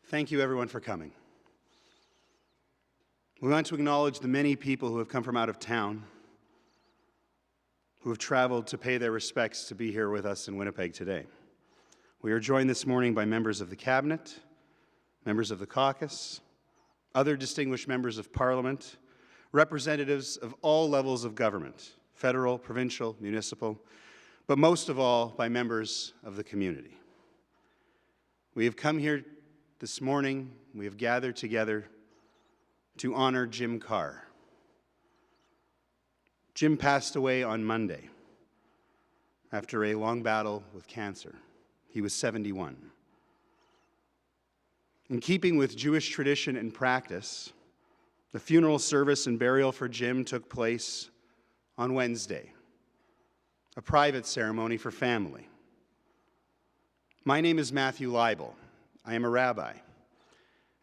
Thank you, everyone, for coming. We want to acknowledge the many people who have come from out of town, who have traveled to pay their respects to be here with us in Winnipeg today. We are joined this morning by members of the Cabinet, members of the caucus, other distinguished members of Parliament, representatives of all levels of government, federal, provincial, municipal, but most of all by members of the community. We have come here this morning, we have gathered together to honor Jim Carr. Jim passed away on Monday after a long battle with cancer. He was 71. In keeping with Jewish tradition and practice, the funeral service and burial for Jim took place on Wednesday, a private ceremony for family. My name is Matthew Leibel. I am a rabbi,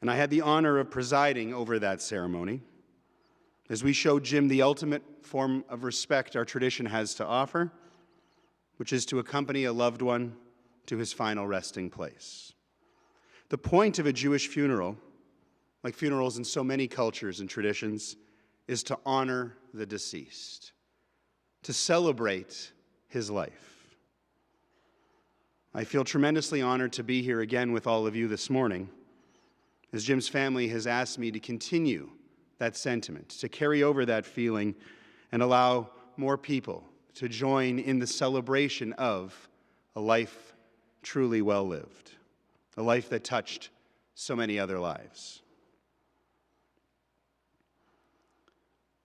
and I had the honor of presiding over that ceremony as we showed Jim the ultimate form of respect our tradition has to offer, which is to accompany a loved one to his final resting place. The point of a Jewish funeral, like funerals in so many cultures and traditions, is to honor the deceased, to celebrate his life. I feel tremendously honored to be here again with all of you this morning, as Jim's family has asked me to continue that sentiment, to carry over that feeling, and allow more people to join in the celebration of a life truly well lived, a life that touched so many other lives.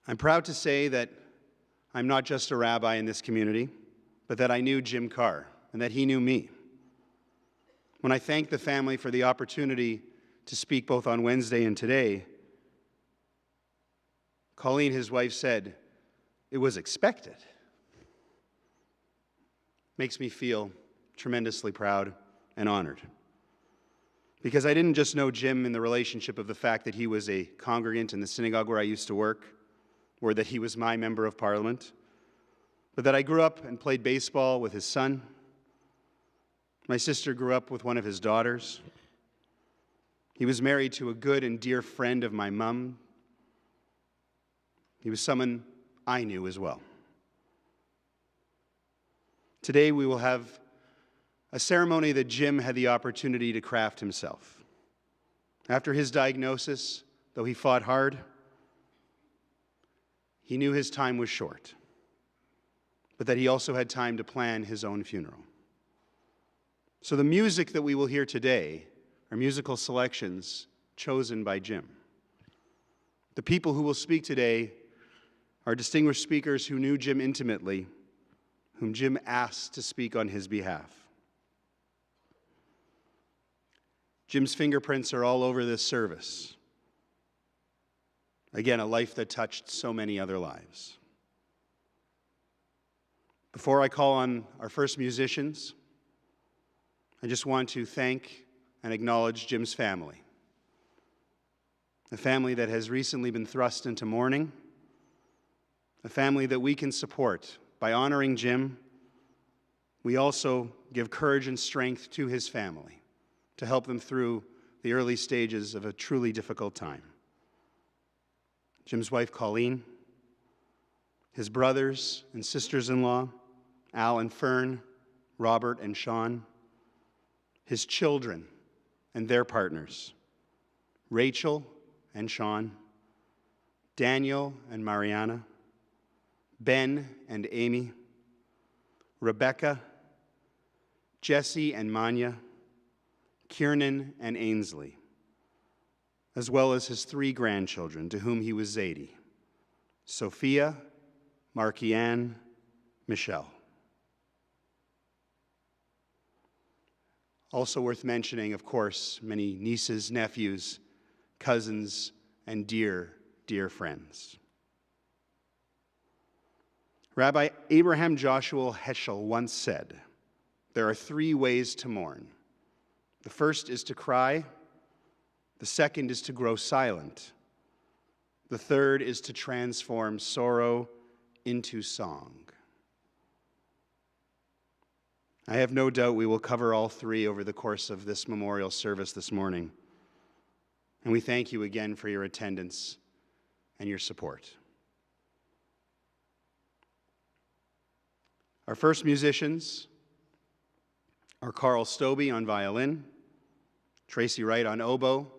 I'm proud to say that I'm not just a rabbi in this community, but that I knew Jim Carr and that he knew me. When I thanked the family for the opportunity to speak both on Wednesday and today, Colleen, his wife, said, "It was expected." Makes me feel tremendously proud and honored. Because I didn't just know Jim in the relationship of the fact that he was a congregant in the synagogue where I used to work, or that he was my member of Parliament, but that I grew up and played baseball with his son. My sister grew up with one of his daughters. He was married to a good and dear friend of my mom. He was someone I knew as well. Today we will have a ceremony that Jim had the opportunity to craft himself. After his diagnosis, though he fought hard, he knew his time was short, but that he also had time to plan his own funeral. So the music that we will hear today are musical selections chosen by Jim. The people who will speak today are distinguished speakers who knew Jim intimately, whom Jim asked to speak on his behalf. Jim's fingerprints are all over this service. Again, a life that touched so many other lives. Before I call on our first musicians, I just want to thank and acknowledge Jim's family, a family that has recently been thrust into mourning, a family that we can support by honoring Jim. We also give courage and strength to his family to help them through the early stages of a truly difficult time. Jim's wife, Colleen, his brothers and sisters-in-law, Al and Fern, Robert and Sean, his children and their partners, Rachel and Sean, Daniel and Mariana, Ben and Amy, Rebecca, Jesse and Manya, Kiernan and Ainsley, as well as his 3 grandchildren, to whom he was Zadie, Sophia, Markianne, Michelle. Also worth mentioning, of course, many nieces, nephews, cousins, and dear, dear friends. Rabbi Abraham Joshua Heschel once said, "There are 3 ways to mourn. The first is to cry, the second is to grow silent, the third is to transform sorrow into song." I have no doubt we will cover all 3 over the course of this memorial service this morning. And we thank you again for your attendance and your support. Our first musicians are Carl Stobie on violin, Tracy Wright on oboe,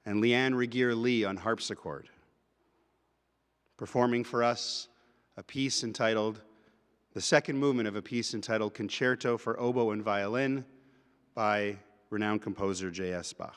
and Leanne Regier-Lee on harpsichord, performing for us a piece entitled, the second movement of a piece entitled Concerto for Oboe and Violin by renowned composer J.S. Bach.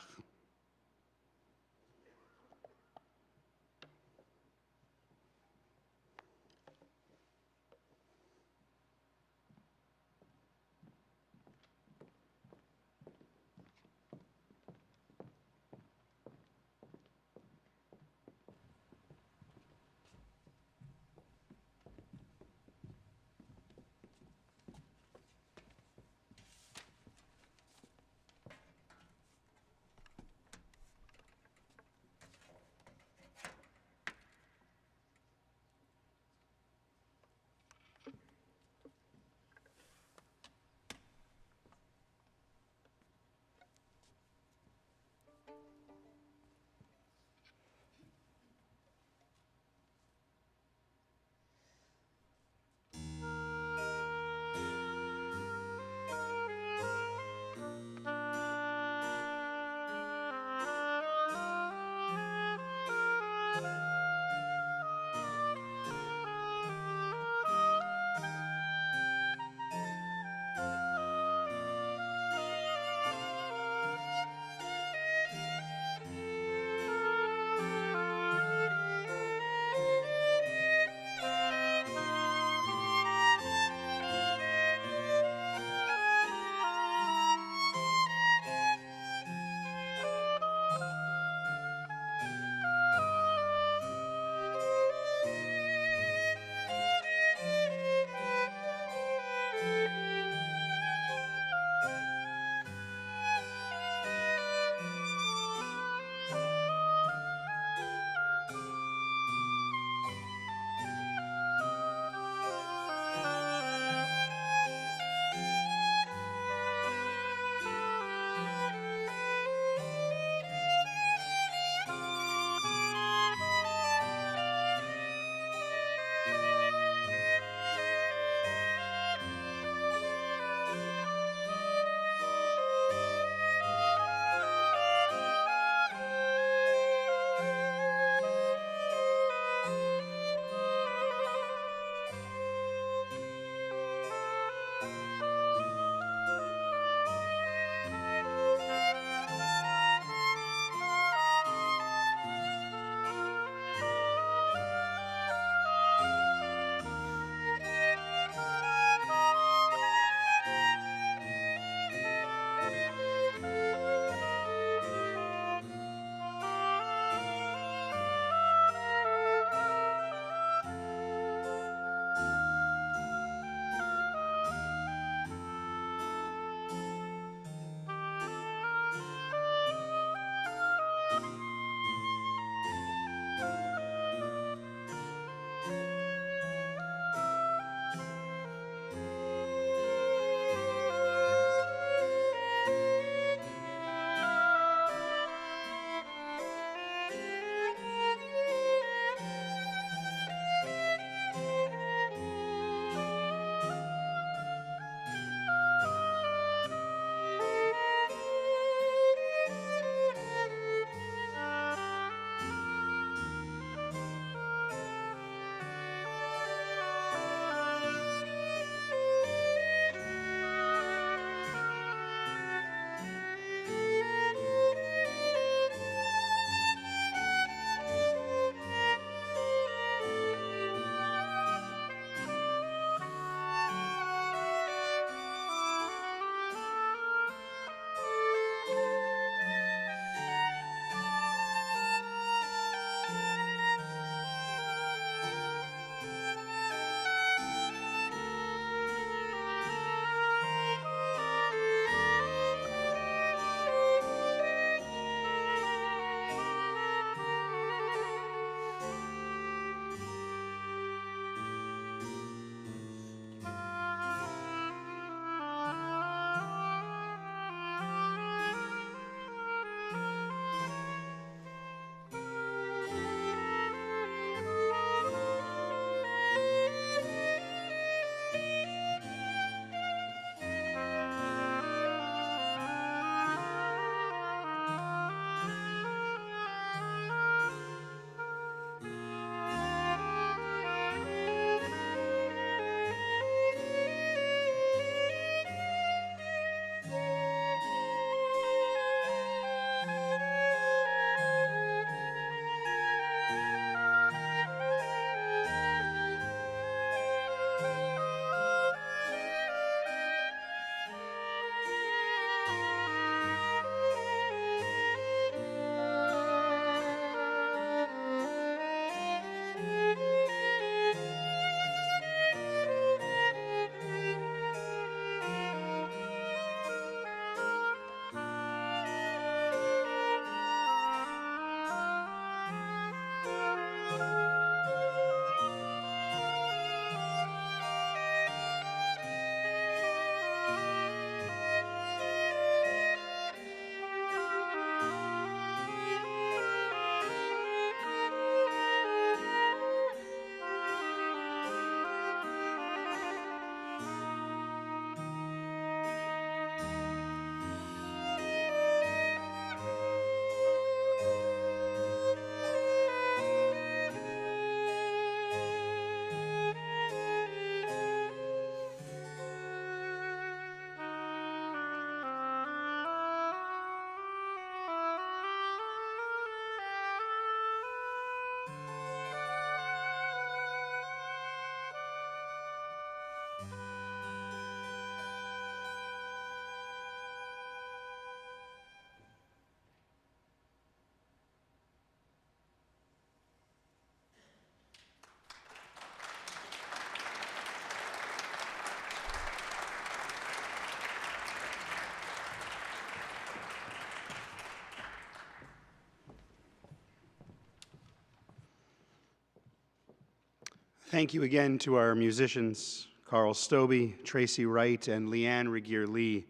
Thank you again to our musicians, Carl Stobie, Tracy Wright, and Leanne Regier-Lee,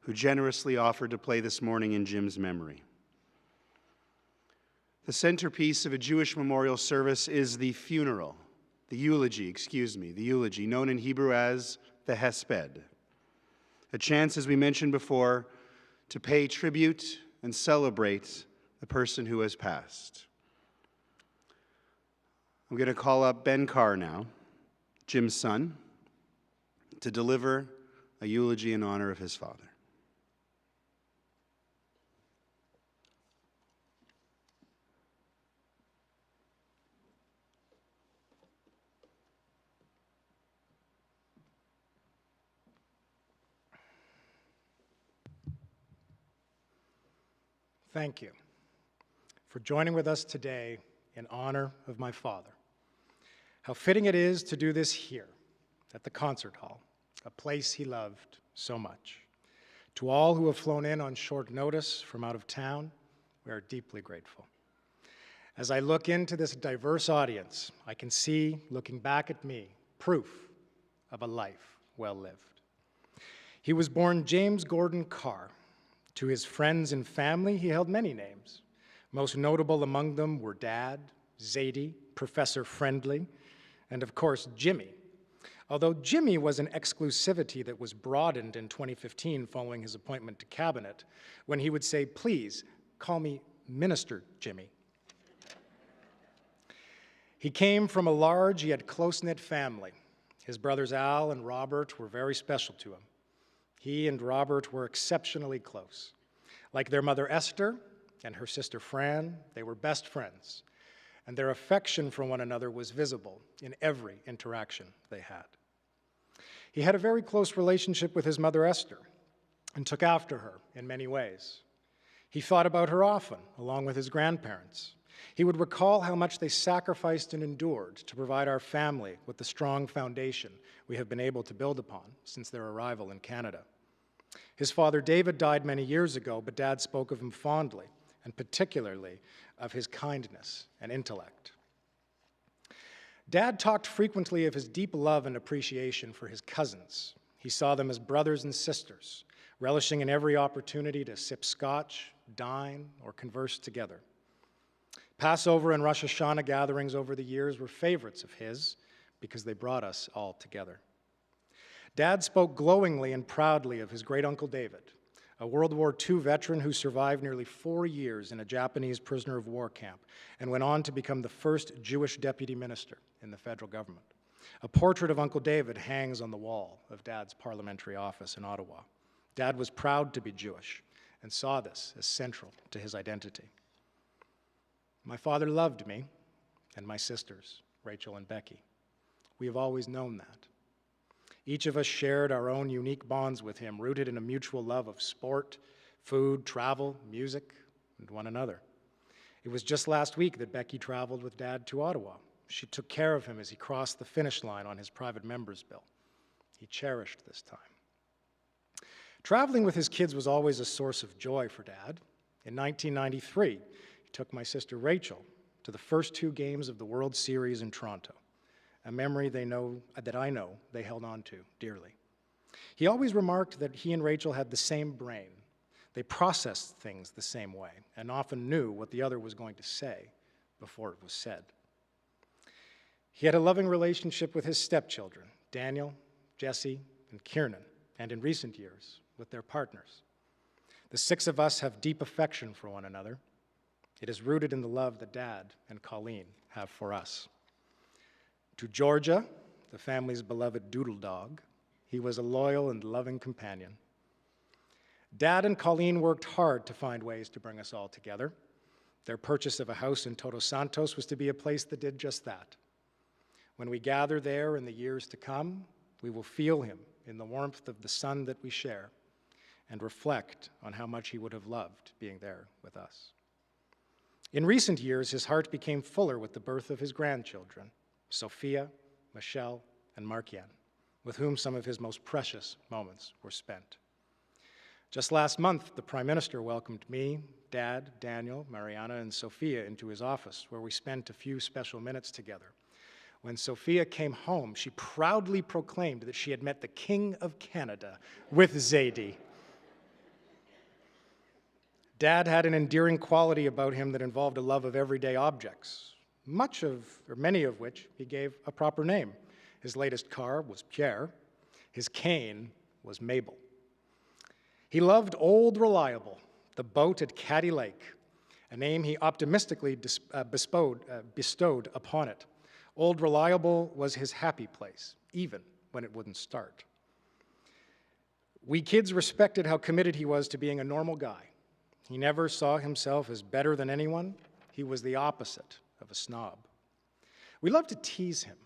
who generously offered to play this morning in Jim's memory. The centerpiece of a Jewish memorial service is the eulogy, known in Hebrew as the hesped. A chance, as we mentioned before, to pay tribute and celebrate the person who has passed. I'm going to call up Ben Carr now, Jim's son, to deliver a eulogy in honor of his father. Thank you for joining with us today in honor of my father. How fitting it is to do this here at the Concert Hall, a place he loved so much. To all who have flown in on short notice from out of town, we are deeply grateful. As I look into this diverse audience, I can see, looking back at me, proof of a life well lived. He was born James Gordon Carr. To his friends and family, he held many names. Most notable among them were Dad, Zadie, Professor Friendly, and of course, Jimmy. Although Jimmy was an exclusivity that was broadened in 2015 following his appointment to cabinet, when he would say, "Please, call me Minister Jimmy." He came from a large yet close-knit family. His brothers Al and Robert were very special to him. He and Robert were exceptionally close. Like their mother Esther and her sister Fran, they were best friends, and their affection for one another was visible in every interaction they had. He had a very close relationship with his mother Esther and took after her in many ways. He thought about her often, along with his grandparents. He would recall how much they sacrificed and endured to provide our family with the strong foundation we have been able to build upon since their arrival in Canada. His father David died many years ago, but Dad spoke of him fondly, and particularly of his kindness and intellect. Dad talked frequently of his deep love and appreciation for his cousins. He saw them as brothers and sisters, relishing in every opportunity to sip scotch, dine, or converse together. Passover and Rosh Hashanah gatherings over the years were favorites of his because they brought us all together. Dad spoke glowingly and proudly of his great-uncle David, a World War II veteran who survived nearly 4 years in a Japanese prisoner of war camp and went on to become the first Jewish deputy minister in the federal government. A portrait of Uncle David hangs on the wall of Dad's parliamentary office in Ottawa. Dad was proud to be Jewish and saw this as central to his identity. My father loved me and my sisters, Rachel and Becky. We have always known that. Each of us shared our own unique bonds with him, rooted in a mutual love of sport, food, travel, music, and one another. It was just last week that Becky traveled with Dad to Ottawa. She took care of him as he crossed the finish line on his private member's bill. He cherished this time. Traveling with his kids was always a source of joy for Dad. In 1993, he took my sister Rachel to the first 2 games of the World Series in Toronto, a memory that I know they held on to dearly. He always remarked that he and Rachel had the same brain. They processed things the same way and often knew what the other was going to say before it was said. He had a loving relationship with his stepchildren, Daniel, Jesse, and Kiernan, and in recent years, with their partners. The 6 of us have deep affection for one another. It is rooted in the love that Dad and Colleen have for us. To Georgia, the family's beloved doodle dog, he was a loyal and loving companion. Dad and Colleen worked hard to find ways to bring us all together. Their purchase of a house in Todos Santos was to be a place that did just that. When we gather there in the years to come, we will feel him in the warmth of the sun that we share and reflect on how much he would have loved being there with us. In recent years, his heart became fuller with the birth of his grandchildren, Sophia, Michelle, and Markian, with whom some of his most precious moments were spent. Just last month, the Prime Minister welcomed me, Dad, Daniel, Mariana, and Sophia into his office, where we spent a few special minutes together. When Sophia came home, she proudly proclaimed that she had met the King of Canada with Zadie. Dad had an endearing quality about him that involved a love of everyday objects, many of which he gave a proper name. His latest car was Pierre. His cane was Mabel. He loved Old Reliable, the boat at Caddy Lake, a name he optimistically bestowed upon it. Old Reliable was his happy place, even when it wouldn't start. We kids respected how committed he was to being a normal guy. He never saw himself as better than anyone. He was the opposite of a snob. We loved to tease him.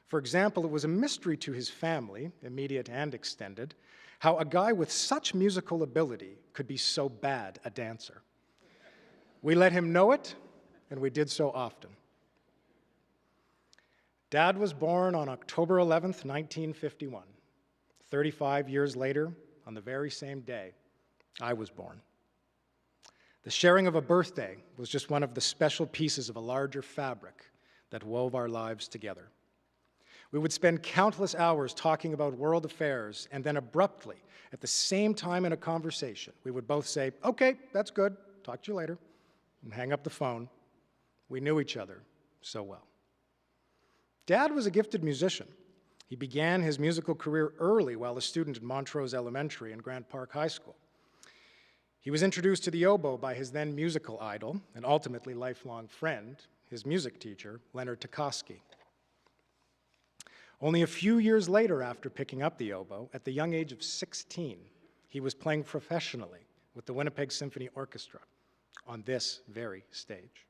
For example, it was a mystery to his family, immediate and extended, how a guy with such musical ability could be so bad a dancer. We let him know it, and we did so often. Dad was born on October 11th, 1951. 35 years later, on the very same day, I was born. The sharing of a birthday was just one of the special pieces of a larger fabric that wove our lives together. We would spend countless hours talking about world affairs, and then abruptly, at the same time in a conversation, we would both say, "Okay, that's good, talk to you later," and hang up the phone. We knew each other so well. Dad was a gifted musician. He began his musical career early while a student at Montrose Elementary and Grant Park High School. He was introduced to the oboe by his then musical idol, and ultimately lifelong friend, his music teacher, Leonard Tukoski. Only a few years later, after picking up the oboe, at the young age of 16, he was playing professionally with the Winnipeg Symphony Orchestra on this very stage.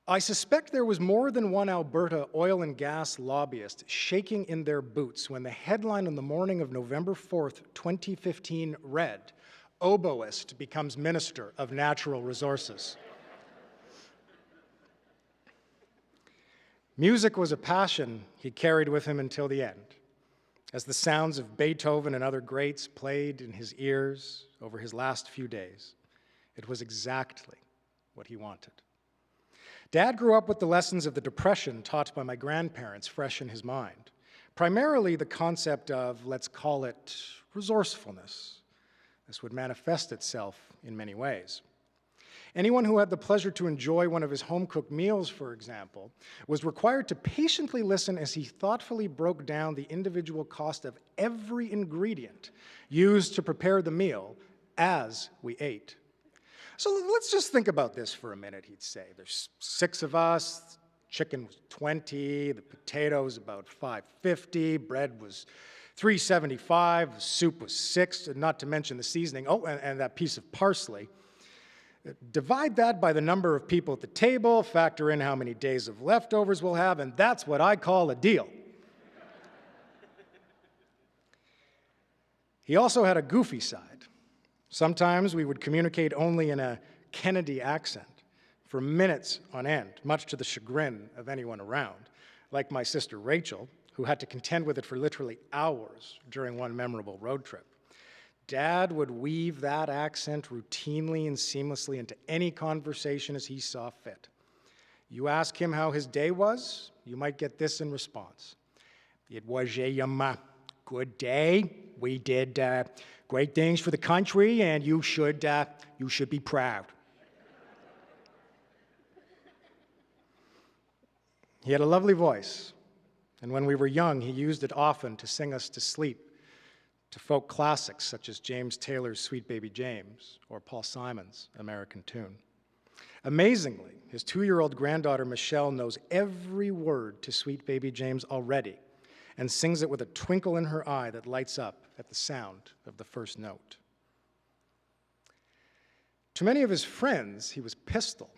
I suspect there was more than one Alberta oil and gas lobbyist shaking in their boots when the headline on the morning of November 4th, 2015 read, "Oboist becomes Minister of Natural Resources." Music was a passion he carried with him until the end, as the sounds of Beethoven and other greats played in his ears over his last few days. It was exactly what he wanted. Dad grew up with the lessons of the Depression taught by my grandparents fresh in his mind, primarily the concept of, let's call it, resourcefulness. This would manifest itself in many ways. Anyone who had the pleasure to enjoy one of his home-cooked meals, for example, was required to patiently listen as he thoughtfully broke down the individual cost of every ingredient used to prepare the meal as we ate. So let's just think about this for a minute, he'd say. There's 6 of us, chicken was $20, the potatoes about $5.50, bread was $3.75, the soup was $6, not to mention the seasoning, and that piece of parsley. Divide that by the number of people at the table, factor in how many days of leftovers we'll have, and that's what I call a deal. He also had a goofy side. Sometimes we would communicate only in a Kennedy accent for minutes on end, much to the chagrin of anyone around, like my sister Rachel, who had to contend with it for literally hours during one memorable road trip. Dad would weave that accent routinely and seamlessly into any conversation as he saw fit. You ask him how his day was, you might get this in response. "It was a good day. We did great things for the country, and you should be proud." He had a lovely voice, and when we were young, he used it often to sing us to sleep, to folk classics such as James Taylor's Sweet Baby James or Paul Simon's American Tune. Amazingly, his 2-year-old granddaughter Michelle knows every word to Sweet Baby James already and sings it with a twinkle in her eye that lights up at the sound of the first note. To many of his friends, he was Pistol,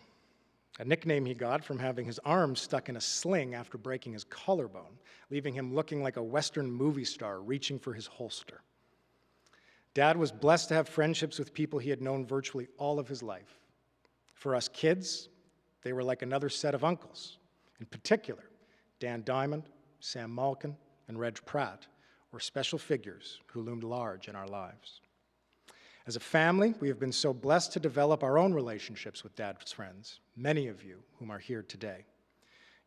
a nickname he got from having his arm stuck in a sling after breaking his collarbone, leaving him looking like a Western movie star reaching for his holster. Dad was blessed to have friendships with people he had known virtually all of his life. For us kids, they were like another set of uncles. In particular, Dan Diamond, Sam Malkin, and Reg Pratt were special figures who loomed large in our lives. As a family, we have been so blessed to develop our own relationships with Dad's friends, many of you whom are here today.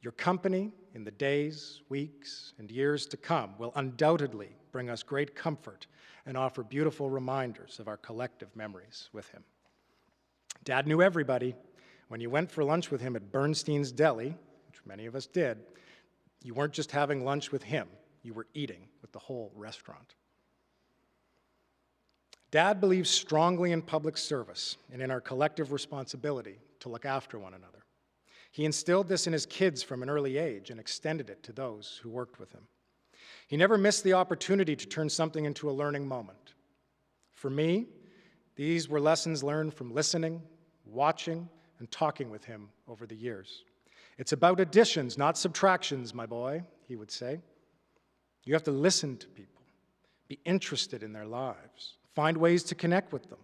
Your company in the days, weeks, and years to come will undoubtedly bring us great comfort and offer beautiful reminders of our collective memories with him. Dad knew everybody. When you went for lunch with him at Bernstein's Deli, which many of us did, you weren't just having lunch with him, you were eating with the whole restaurant. Dad believes strongly in public service and in our collective responsibility to look after one another. He instilled this in his kids from an early age and extended it to those who worked with him. He never missed the opportunity to turn something into a learning moment. For me, these were lessons learned from listening, watching, and talking with him over the years. It's about additions, not subtractions, my boy, he would say. You have to listen to people, be interested in their lives, find ways to connect with them,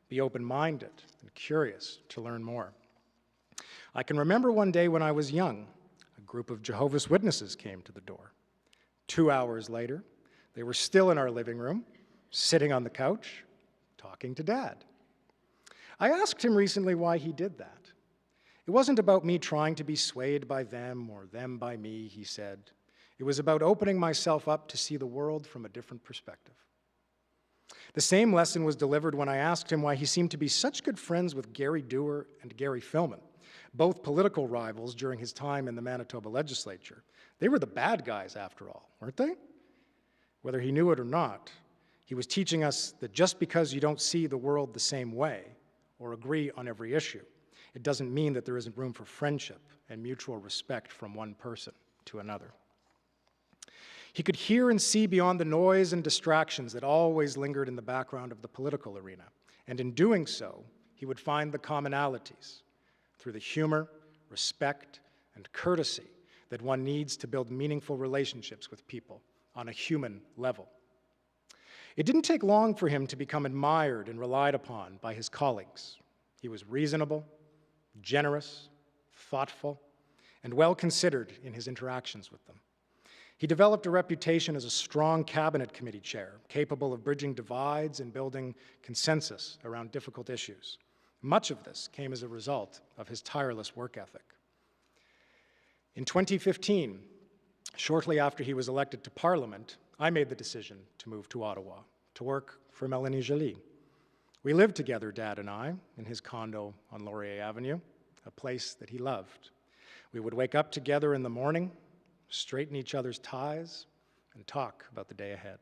be open-minded and curious to learn more. I can remember one day when I was young, a group of Jehovah's Witnesses came to the door. 2 hours later, they were still in our living room, sitting on the couch, talking to Dad. I asked him recently why he did that. It wasn't about me trying to be swayed by them or them by me, he said. It was about opening myself up to see the world from a different perspective. The same lesson was delivered when I asked him why he seemed to be such good friends with Gary Dewar and Gary Filmon, both political rivals during his time in the Manitoba legislature. They were the bad guys, after all, weren't they? Whether he knew it or not, he was teaching us that just because you don't see the world the same way or agree on every issue, it doesn't mean that there isn't room for friendship and mutual respect from one person to another. He could hear and see beyond the noise and distractions that always lingered in the background of the political arena, and in doing so, he would find the commonalities through the humor, respect, and courtesy that one needs to build meaningful relationships with people on a human level. It didn't take long for him to become admired and relied upon by his colleagues. He was reasonable, generous, thoughtful, and well-considered in his interactions with them. He developed a reputation as a strong cabinet committee chair, capable of bridging divides and building consensus around difficult issues. Much of this came as a result of his tireless work ethic. In 2015, shortly after he was elected to Parliament, I made the decision to move to Ottawa to work for Mélanie Joly. We lived together, Dad and I, in his condo on Laurier Avenue, a place that he loved. We would wake up together in the morning, straighten each other's ties, and talk about the day ahead.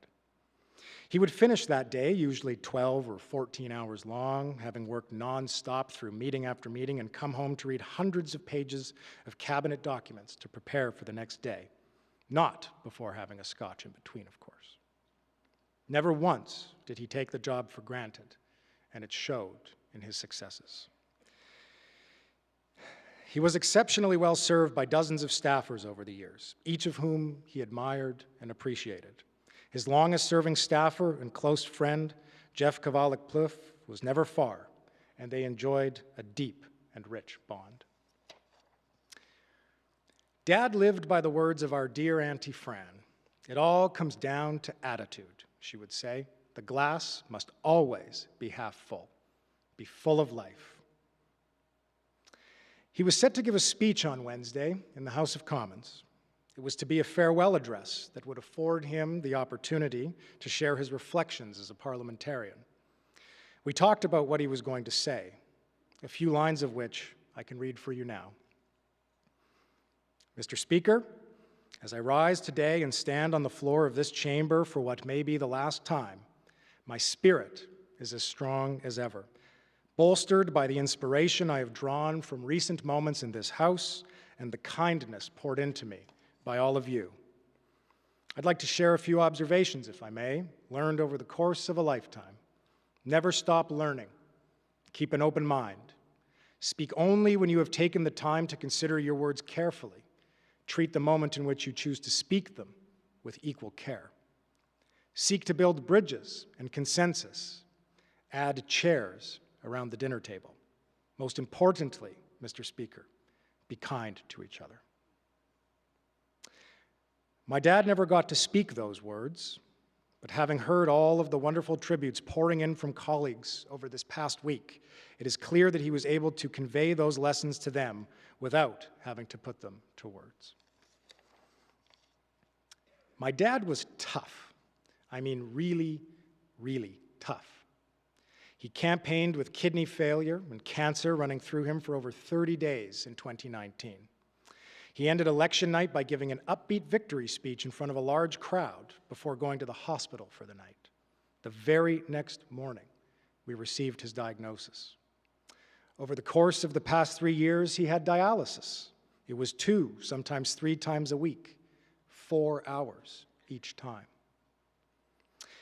He would finish that day, usually 12 or 14 hours long, having worked nonstop through meeting after meeting, and come home to read hundreds of pages of cabinet documents to prepare for the next day, not before having a scotch in between, of course. Never once did he take the job for granted, and it showed in his successes. He was exceptionally well served by dozens of staffers over the years, each of whom he admired and appreciated. His longest-serving staffer and close friend, Jeff Kavalik-Plouffe, was never far, and they enjoyed a deep and rich bond. Dad lived by the words of our dear Auntie Fran. It all comes down to attitude, she would say. The glass must always be half full, be full of life. He was set to give a speech on Wednesday in the House of Commons. It was to be a farewell address that would afford him the opportunity to share his reflections as a parliamentarian. We talked about what he was going to say, a few lines of which I can read for you now. Mr. Speaker, as I rise today and stand on the floor of this chamber for what may be the last time, my spirit is as strong as ever, bolstered by the inspiration I have drawn from recent moments in this House and the kindness poured into me by all of you. I'd like to share a few observations, if I may, learned over the course of a lifetime. Never stop learning. Keep an open mind. Speak only when you have taken the time to consider your words carefully. Treat the moment in which you choose to speak them with equal care. Seek to build bridges and consensus. Add chairs around the dinner table. Most importantly, Mr. Speaker, be kind to each other. My dad never got to speak those words, But having heard all of the wonderful tributes pouring in from colleagues over this past week, it is clear that he was able to convey those lessons to them without having to put them to words. My dad was tough. I mean, really, really tough. He campaigned with kidney failure and cancer running through him for over 30 days in 2019. He ended election night by giving an upbeat victory speech in front of a large crowd before going to the hospital for the night. The very next morning, we received his diagnosis. Over the course of the past 3 years, he had dialysis. It was 2, sometimes 3 times a week, 4 hours each time.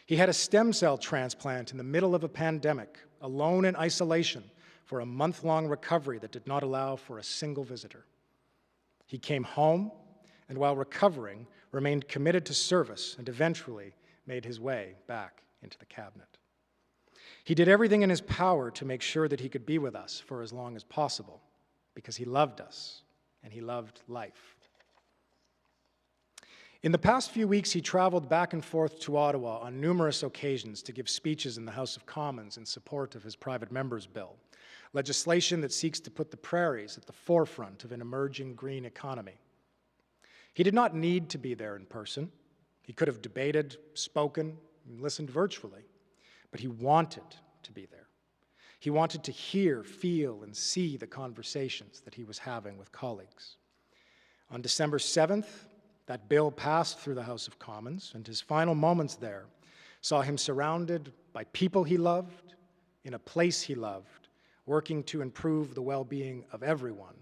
He had a stem cell transplant in the middle of a pandemic, alone in isolation for a month-long recovery that did not allow for a single visitor. He came home, and while recovering, remained committed to service and eventually made his way back into the cabinet. He did everything in his power to make sure that he could be with us for as long as possible, because he loved us and he loved life. In the past few weeks, he traveled back and forth to Ottawa on numerous occasions to give speeches in the House of Commons in support of his private member's bill, legislation that seeks to put the prairies at the forefront of an emerging green economy. He did not need to be there in person. He could have debated, spoken, and listened virtually, but he wanted to be there. He wanted to hear, feel, and see the conversations that he was having with colleagues. On December 7th, that bill passed through the House of Commons, and his final moments there saw him surrounded by people he loved, in a place he loved, working to improve the well-being of everyone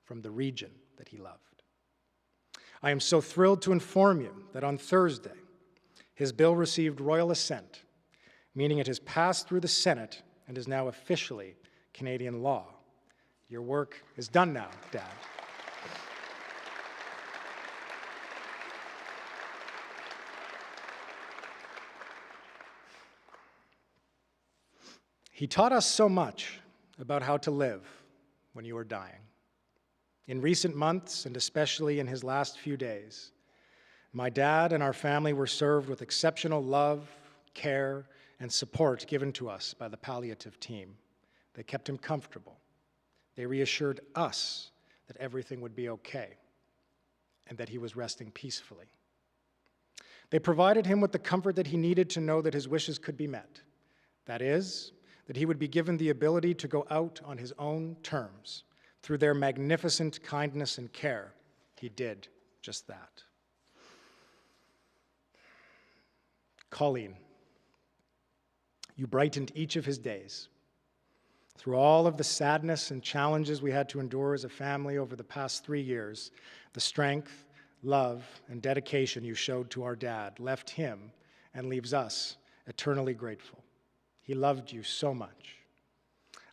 from the region that he loved. I am so thrilled to inform you that on Thursday, his bill received royal assent, meaning it has passed through the Senate and is now officially Canadian law. Your work is done now, Dad. He taught us so much about how to live when you are dying. In recent months, and especially in his last few days, my dad and our family were served with exceptional love, care, and support given to us by the palliative team. They kept him comfortable. They reassured us that everything would be okay and that he was resting peacefully. They provided him with the comfort that he needed to know that his wishes could be met. That is, that he would be given the ability to go out on his own terms. Through their magnificent kindness and care, he did just that. Colleen, you brightened each of his days. Through all of the sadness and challenges we had to endure as a family over the past 3 years, the strength, love, and dedication you showed to our dad left him and leaves us eternally grateful. He loved you so much.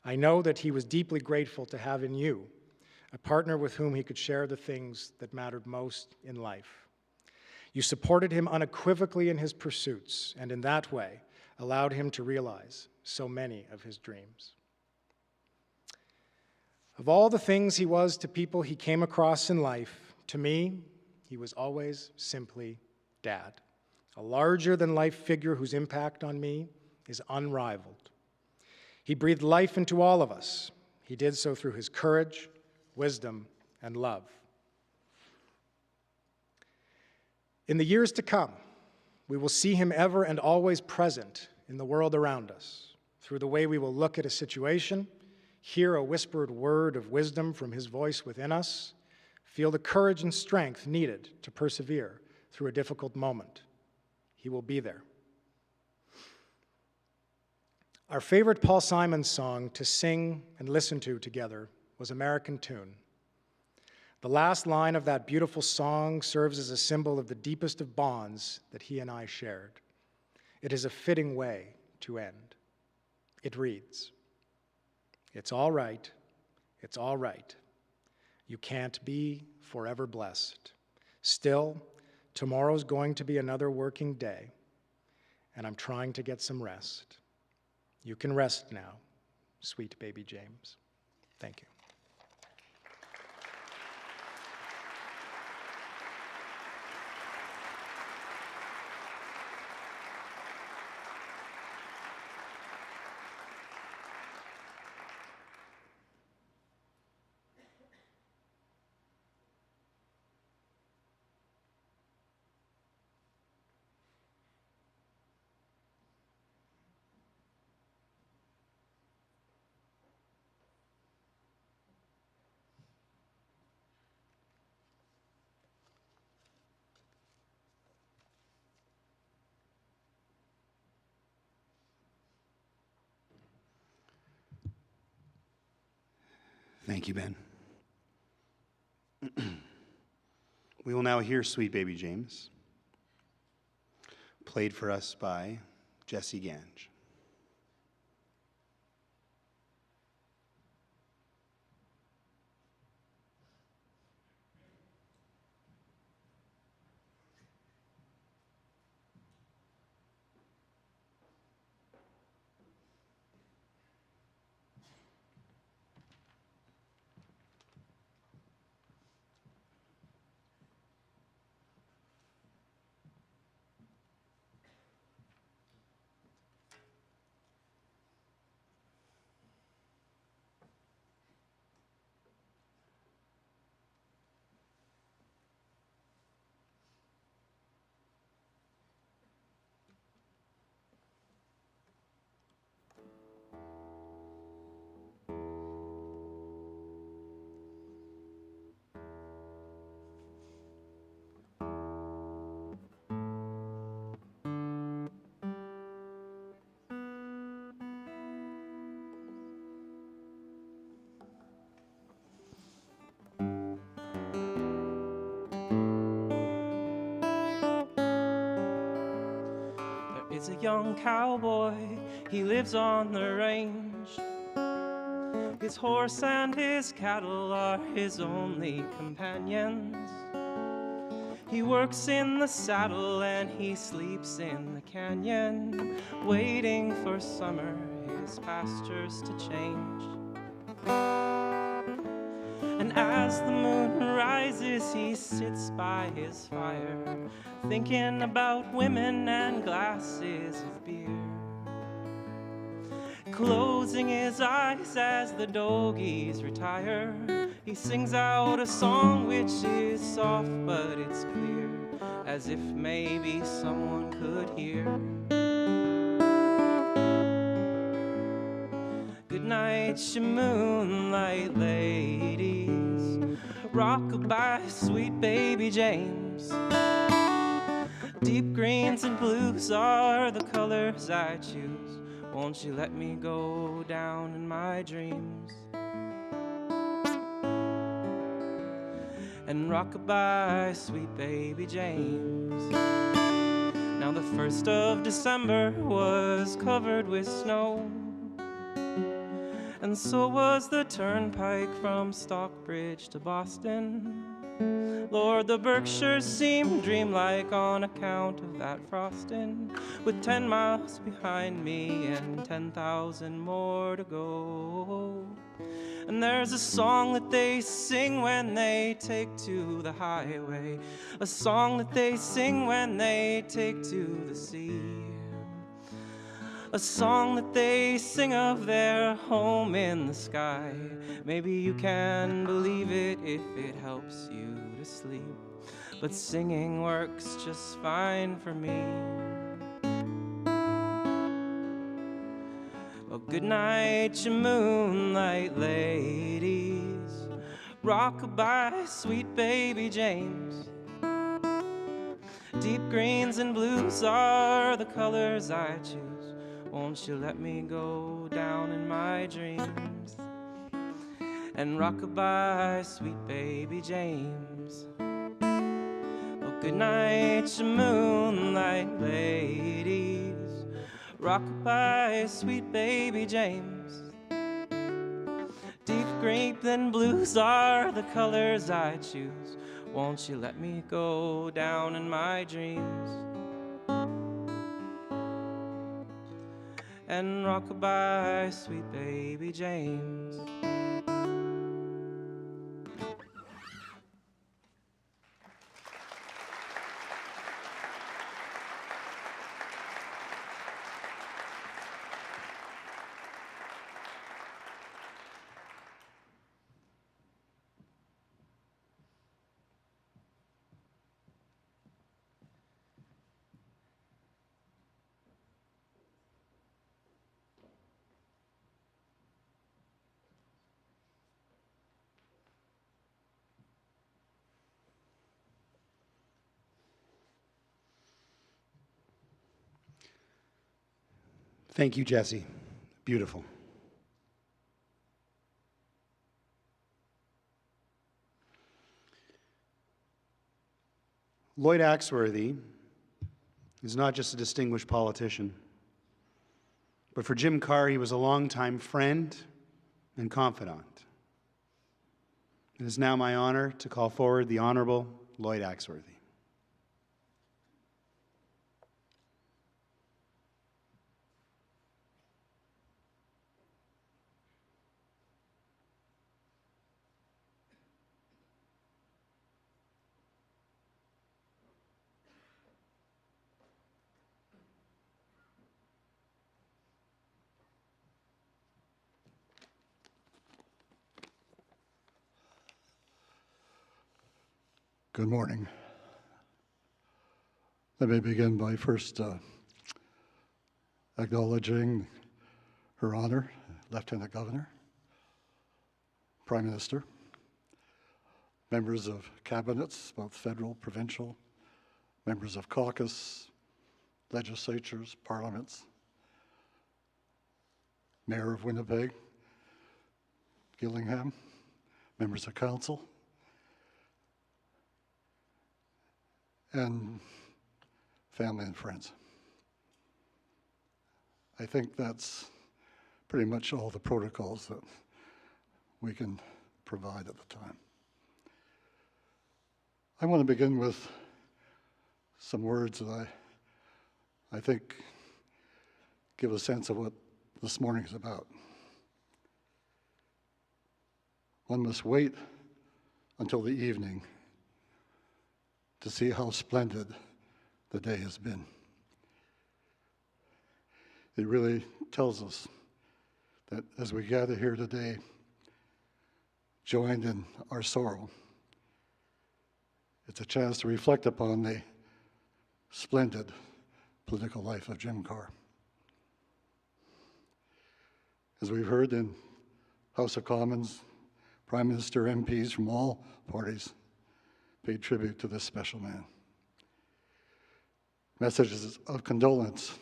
I know that he was deeply grateful to have in you a partner with whom he could share the things that mattered most in life. You supported him unequivocally in his pursuits, and in that way allowed him to realize so many of his dreams. Of all the things he was to people he came across in life, to me, he was always simply Dad, a larger-than-life figure whose impact on me is unrivaled. He breathed life into all of us. He did so through his courage, wisdom, and love. In the years to come, we will see him ever and always present in the world around us, through the way we will look at a situation, hear a whispered word of wisdom from his voice within us, feel the courage and strength needed to persevere through a difficult moment. He will be there. Our favorite Paul Simon song to sing and listen to together was American Tune. The last line of that beautiful song serves as a symbol of the deepest of bonds that he and I shared. It is a fitting way to end. It reads, "It's all right, it's all right. You can't be forever blessed. Still, tomorrow's going to be another working day, and I'm trying to get some rest. You can rest now, sweet baby James." Thank you. Thank you, Ben. We will now hear Sweet Baby James, played for us by Jesse Gange. Is a young cowboy, he lives on the range. His horse and his cattle are his only companions. He works in the saddle and he sleeps in the canyon, waiting for summer, his pastures to change. And as the moon rises, he sits by his fire, thinking about women and glasses of beer. Closing his eyes as the dogies retire, he sings out a song which is soft but it's clear, as if maybe someone could hear. Good night, you moonlight ladies, rock-a-bye, sweet baby James. Deep greens and blues are the colors I choose. Won't you let me go down in my dreams? And rock-a-bye, sweet baby James. Now the 1st of December was covered with snow, and so was the turnpike from Stockbridge to Boston. Lord, the Berkshires seem dreamlike on account of that frosting, with 10 miles behind me and 10,000 more to go. And there's a song that they sing when they take to the highway, a song that they sing when they take to the sea, a song that they sing of their home in the sky. Maybe you can believe it if it helps you to sleep, but singing works just fine for me. Well, good night, you moonlight ladies, rock-a-bye, sweet baby James. Deep greens and blues are the colors I choose. Won't you let me go down in my dreams? And rock-a-bye, sweet baby James. Oh, good night, you moonlight ladies, rock-a-bye, sweet baby James. Deep green and blues are the colors I choose. Won't you let me go down in my dreams? And rock-a-bye, sweet baby James. Thank you, Jesse. Beautiful. Lloyd Axworthy is not just a distinguished politician, but for Jim Carr, he was a longtime friend and confidant. It is now my honor to call forward the Honorable Lloyd Axworthy. Good morning. Let me begin by first acknowledging Her Honor, Lieutenant Governor, Prime Minister, members of cabinets, both federal, provincial, members of caucus, legislatures, parliaments, Mayor of Winnipeg, Gillingham, members of council, and family and friends. I think that's pretty much all the protocols that we can provide at the time. I want to begin with some words that I think give a sense of what this morning is about. One must wait until the evening to see how splendid the day has been. It really tells us that as we gather here today, joined in our sorrow, it's a chance to reflect upon the splendid political life of Jim Carr. As we've heard in House of Commons, Prime Minister, MPs from all parties paid tribute to this special man. Messages of condolence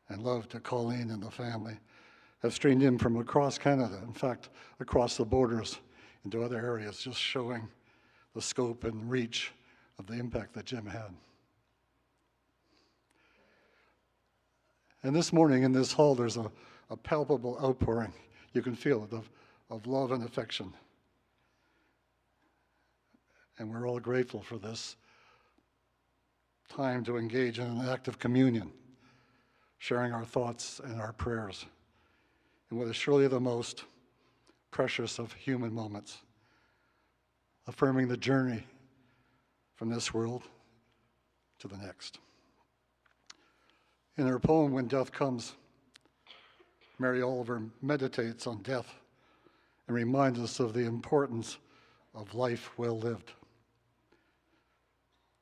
and love to Colleen and the family have streamed in from across Canada, in fact, across the borders into other areas, just showing the scope and reach of the impact that Jim had. And this morning in this hall, there's a palpable outpouring, you can feel it, of love and affection. And we're all grateful for this time to engage in an act of communion, sharing our thoughts and our prayers in what is surely the most precious of human moments, affirming the journey from this world to the next. In her poem, When Death Comes, Mary Oliver meditates on death and reminds us of the importance of life well lived.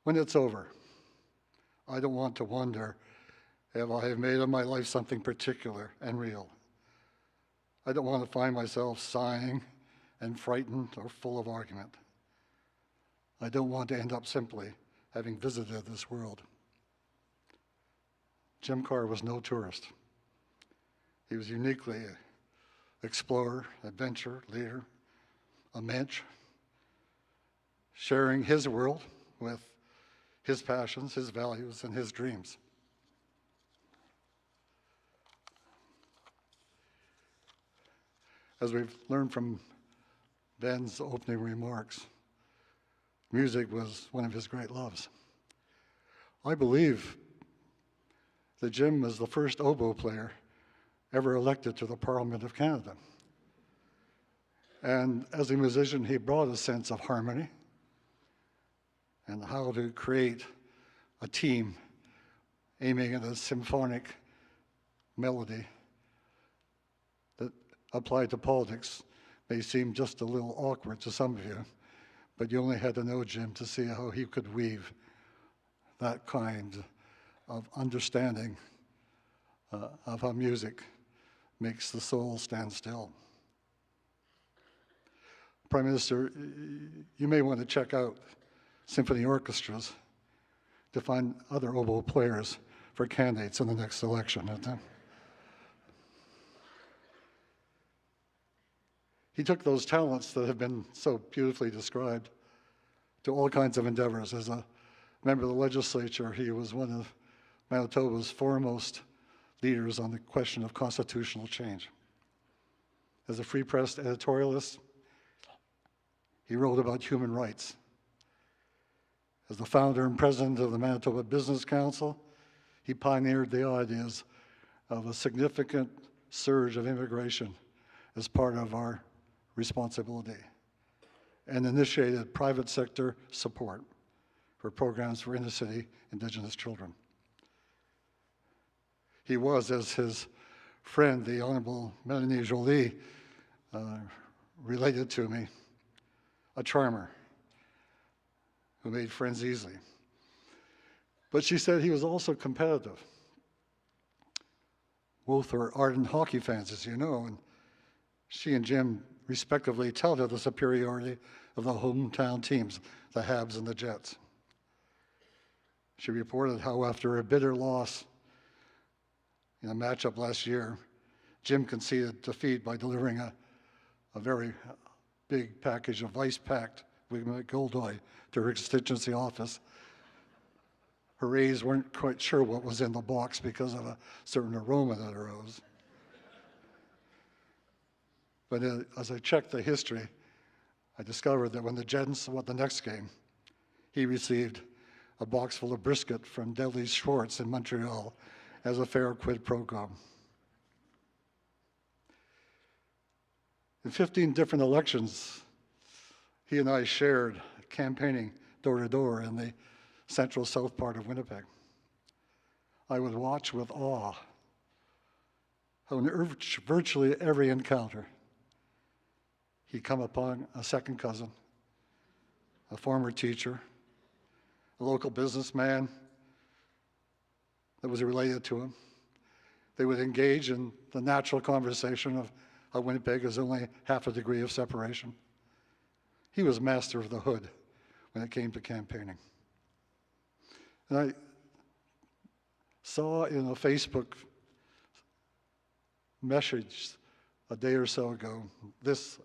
When it's over, I don't want to wonder if I have made of my life something particular and real. I don't want to find myself sighing and frightened or full of argument. I don't want to end up simply having visited this world. Jim Carr was no tourist. He was uniquely an explorer, adventurer, leader, a mensch, sharing his world with his passions, his values, and his dreams. As we've learned from Ben's opening remarks, music was one of his great loves. I believe that Jim was the first oboe player ever elected to the Parliament of Canada. And as a musician, he brought a sense of harmony and how to create a team aiming at a symphonic melody that applied to politics may seem just a little awkward to some of you, but you only had to know Jim to see how he could weave that kind of understanding of how music makes the soul stand still. Prime Minister, you may want to check out symphony orchestras to find other oboe players for candidates in the next election. He took those talents that have been so beautifully described to all kinds of endeavors. As a member of the legislature, he was one of Manitoba's foremost leaders on the question of constitutional change. As a Free Press editorialist, he wrote about human rights. As the founder and president of the Manitoba Business Council, he pioneered the ideas of a significant surge of immigration as part of our responsibility, and initiated private sector support for programs for inner-city Indigenous children. He was, as his friend, the Honorable Melanie Joly, related to me, a charmer who made friends easily. But she said he was also competitive. Both were ardent hockey fans, as you know, and she and Jim respectively touted the superiority of the hometown teams, the Habs and the Jets. She reported how after a bitter loss in a matchup last year, Jim conceded defeat by delivering a very big package of ice-packed Goldoi to her constituency office. Her aides weren't quite sure what was in the box because of a certain aroma that arose. But as I checked the history, I discovered that when the Jets won the next game, he received a box full of brisket from Deli Schwartz in Montreal as a fair quid pro quo. In 15 different elections, he and I shared campaigning door to door in the central south part of Winnipeg. I would watch with awe how in virtually every encounter he'd come upon a second cousin, a former teacher, a local businessman that was related to him. They would engage in the natural conversation of how Winnipeg is only half a degree of separation. He was master of the hood when it came to campaigning. And I saw in a Facebook message a day or so ago this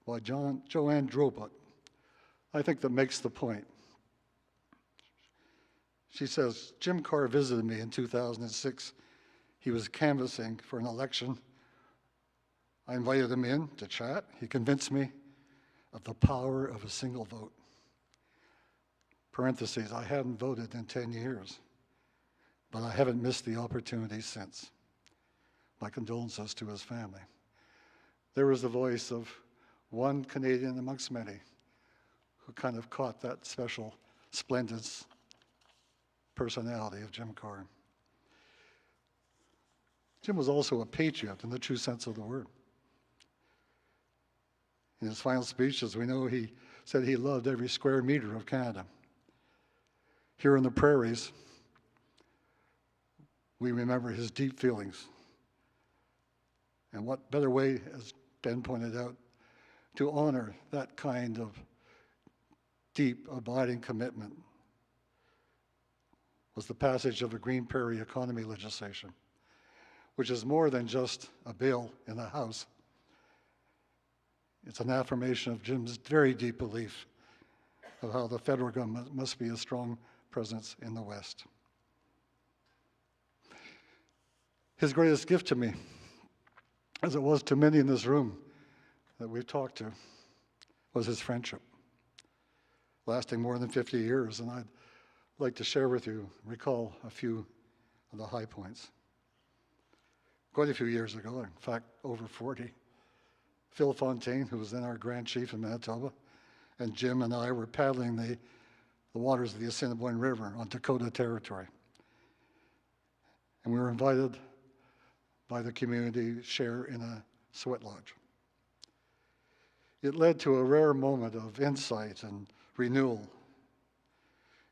by Joanne Drobot, I think that makes the point. She says, Jim Carr visited me in 2006. He was canvassing for an election. I invited him in to chat. He convinced me of the power of a single vote. Parentheses, I hadn't voted in 10 years, but I haven't missed the opportunity since. My condolences to his family. There was the voice of one Canadian amongst many who kind of caught that special, splendid personality of Jim Carr. Jim was also a patriot in the true sense of the word. In his final speech, as we know, he said he loved every square meter of Canada. Here in the prairies, we remember his deep feelings. And what better way, as Ben pointed out, to honor that kind of deep, abiding commitment was the passage of the Green Prairie Economy legislation, which is more than just a bill in the House. It's an affirmation of Jim's very deep belief of how the federal government must be a strong presence in the West. His greatest gift to me, as it was to many in this room that we've talked to, was his friendship, lasting more than 50 years, and I'd like to share with you, recall a few of the high points. Quite a few years ago, in fact, over 40, Phil Fontaine, who was then our Grand Chief in Manitoba, and Jim and I were paddling the waters of the Assiniboine River on Dakota territory. And we were invited by the community to share in a sweat lodge. It led to a rare moment of insight and renewal.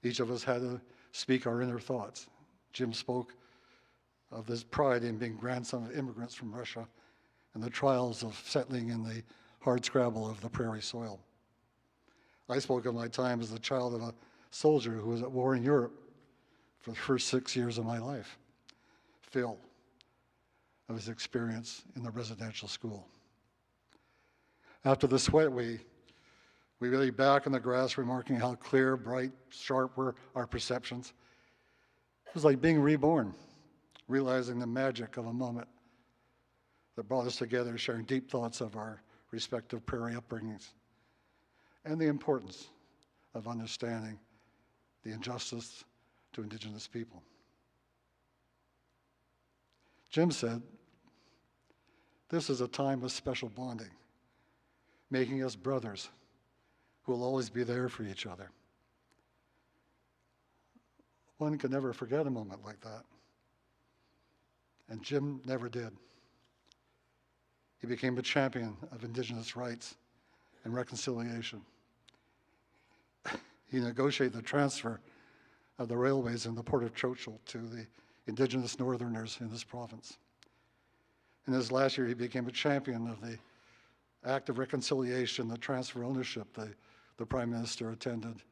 Each of us had to speak our inner thoughts. Jim spoke of his pride in being grandson of immigrants from Russia and the trials of settling in the hardscrabble of the prairie soil. I spoke of my time as the child of a soldier who was at war in Europe for the first 6 years of my life. Phil, of his experience in the residential school. After the sweat, we We lay back in the grass, remarking how clear, bright, sharp were our perceptions. It was like being reborn, realizing the magic of a moment that brought us together, sharing deep thoughts of our respective prairie upbringings and the importance of understanding the injustice to Indigenous people. Jim said, "This is a time of special bonding, making us brothers who will always be there for each other." One can never forget a moment like that. And Jim never did. He became a champion of Indigenous rights and reconciliation. He negotiated the transfer of the railways in the Port of Churchill to the Indigenous Northerners in this province. In his last year, he became a champion of the act of reconciliation, the transfer of ownership the Prime Minister attended,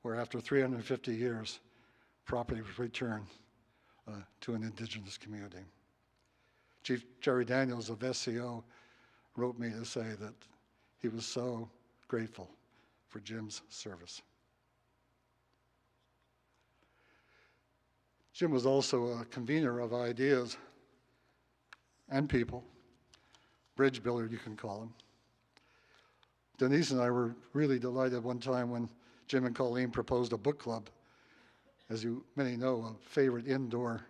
where after 350 years, property was returned to an Indigenous community. Chief Jerry Daniels of SCO wrote me to say that he was so grateful for Jim's service. Jim was also a convener of ideas and people, bridge builder you can call him. Denise and I were really delighted one time when Jim and Colleen proposed a book club, as you many know, a favorite indoor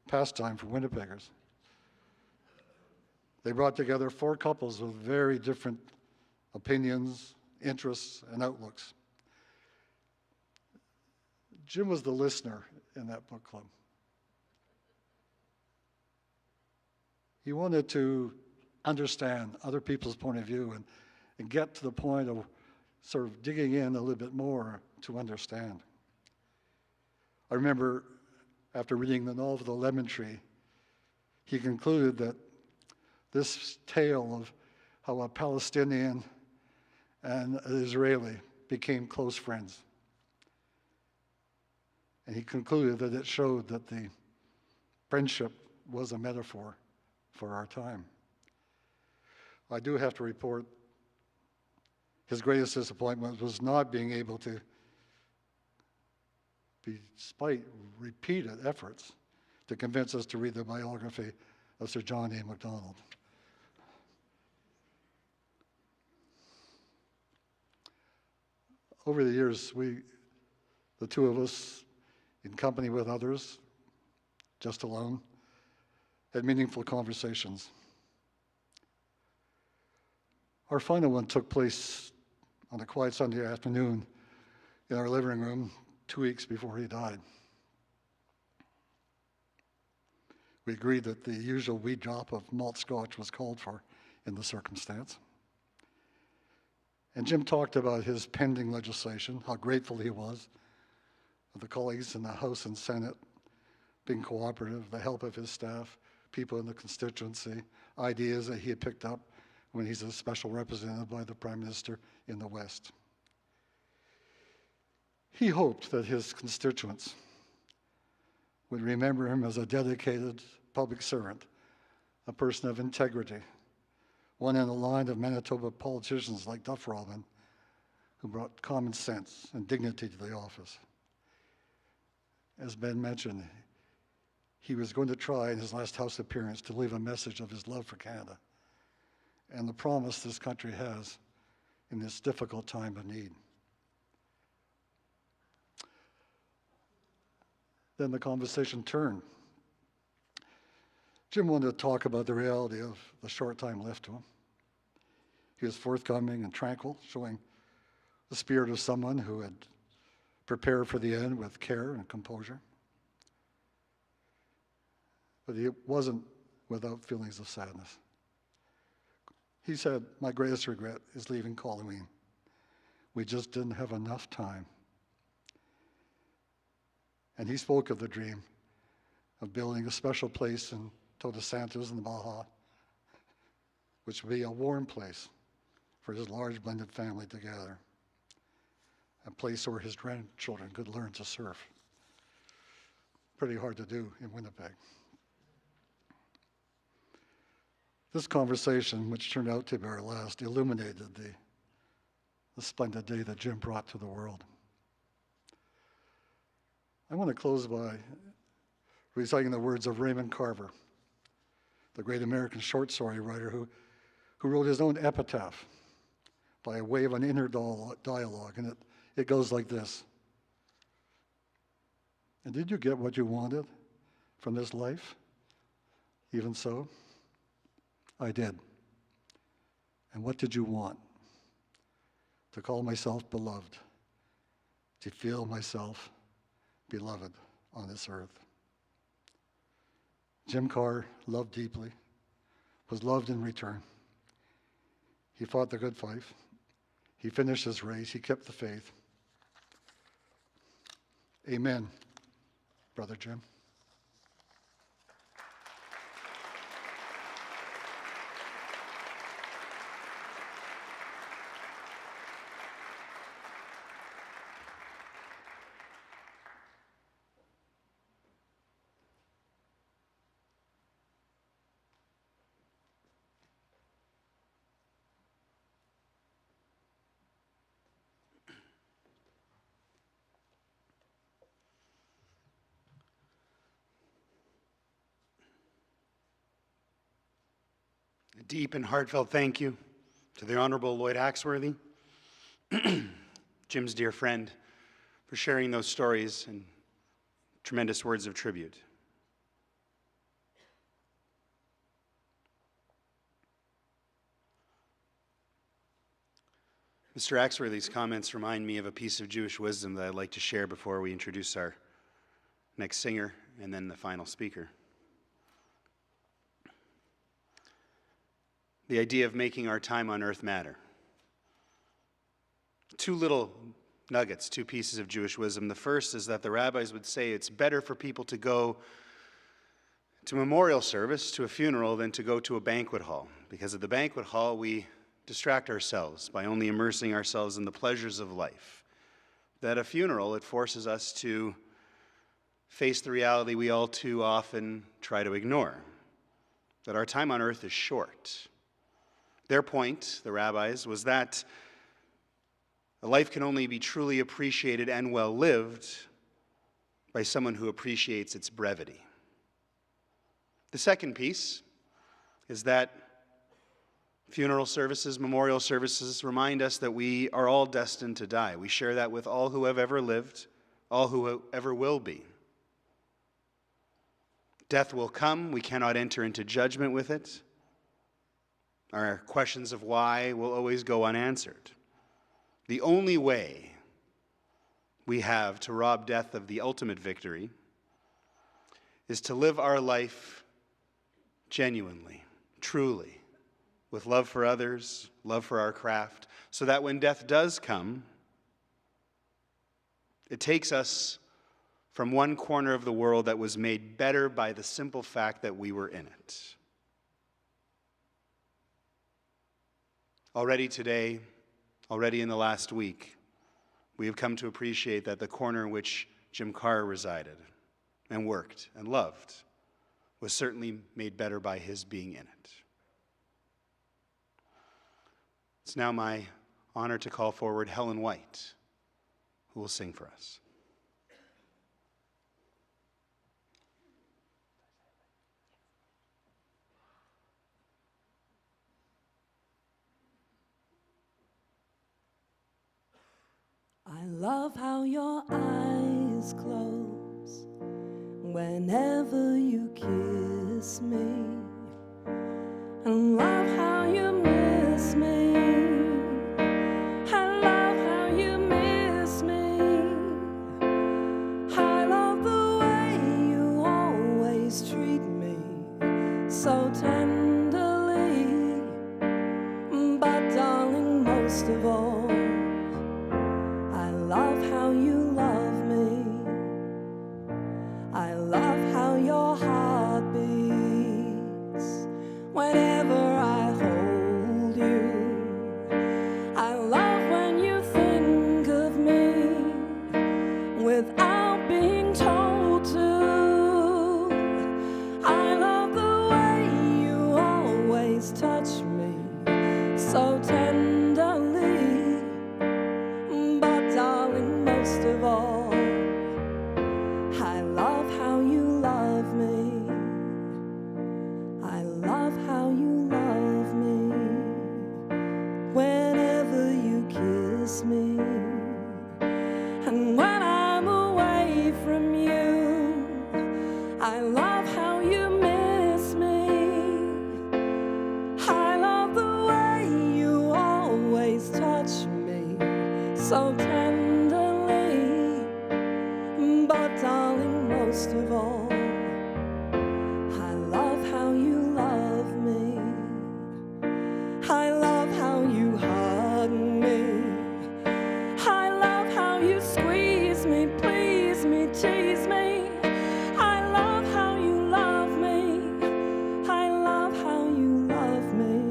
pastime for Winnipeggers. They brought together 4 couples with very different opinions, interests, and outlooks. Jim was the listener in that book club. He wanted to understand other people's point of view and get to the point of sort of digging in a little bit more to understand. I remember after reading the novel The Lemon Tree, he concluded that this tale of how a Palestinian and an Israeli became close friends. And he concluded that it showed that the friendship was a metaphor for our time. I do have to report his greatest disappointment was not being able to, despite repeated efforts, to convince us to read the biography of Sir John A. Macdonald. Over the years, the two of us, in company with others, just alone, had meaningful conversations. Our final one took place on a quiet Sunday afternoon in our living room 2 weeks before he died. We agreed that the usual wee drop of malt scotch was called for in the circumstance. And Jim talked about his pending legislation, how grateful he was of the colleagues in the House and Senate being cooperative, the help of his staff, people in the constituency, ideas that he had picked up when he's a special representative by the Prime Minister in the West. He hoped that his constituents would remember him as a dedicated public servant, a person of integrity, one in the line of Manitoba politicians like Duff Robin, who brought common sense and dignity to the office. As Ben mentioned, he was going to try in his last House appearance to leave a message of his love for Canada and the promise this country has in this difficult time of need. Then the conversation turned. Jim wanted to talk about the reality of the short time left to him. He was forthcoming and tranquil, showing the spirit of someone who had prepared for the end with care and composure. But he wasn't without feelings of sadness. He said, "My greatest regret is leaving Colleen. We just didn't have enough time." And he spoke of the dream of building a special place in Todos Santos in the Baja, which would be a warm place for his large blended family to gather, a place where his grandchildren could learn to surf. Pretty hard to do in Winnipeg. This conversation, which turned out to be our last, illuminated the the splendid day that Jim brought to the world. I want to close by reciting the words of Raymond Carver, the great American short story writer who wrote his own epitaph by way of an inner dialogue, and it goes like this. And did you get what you wanted from this life? Even so, I did. And what did you want? To call myself beloved, to feel myself beloved on this earth. Jim Carr loved deeply, was loved in return. He fought the good fight. He finished his race. He kept the faith. Amen, Brother Jim. A deep and heartfelt thank you to the Honorable Lloyd Axworthy, Jim's dear friend, for sharing those stories and tremendous words of tribute. Mr. Axworthy's comments remind me of a piece of Jewish wisdom that I'd like to share before we introduce our next singer and then the final speaker. The idea of making our time on earth matter. Two little nuggets, two pieces of Jewish wisdom. The first is that the rabbis would say it's better for people to go to a memorial service, to a funeral, than to go to a banquet hall. Because at the banquet hall, we distract ourselves by only immersing ourselves in the pleasures of life. That a funeral, it forces us to face the reality we all too often try to ignore, that our time on earth is short. Their point, the rabbis, was that a life can only be truly appreciated and well lived by someone who appreciates its brevity. The second piece is that funeral services, memorial services remind us that we are all destined to die. We share that with all who have ever lived, all who ever will be. Death will come. We cannot enter into judgment with it. Our questions of why will always go unanswered. The only way we have to rob death of the ultimate victory is to live our life genuinely, truly, with love for others, love for our craft, so that when death does come, it takes us from one corner of the world that was made better by the simple fact that we were in it. Already today, already in the last week, we have come to appreciate that the corner in which Jim Carr resided and worked and loved was certainly made better by his being in it. It's now my honor to call forward Helen White, who will sing for us. I love how your eyes close whenever you kiss me. I love how you miss me. I love how you miss me. I love the way you always treat me so tenderly. But darling, most of all, I love how you love me. I love how your heart beats whenever I hold you. I love when you think of me without being told to. I love the way you always touch me so tenderly. most of all, I love how you love me. I love how you love me. Whenever you kiss me, and when I'm away from you, I love how you miss me. I love the way you always touch me so tenderly. But darling, most of all, I love how you love me. I love how you hug me. I love how you squeeze me, please me, tease me. I love how you love me. I love how you love me.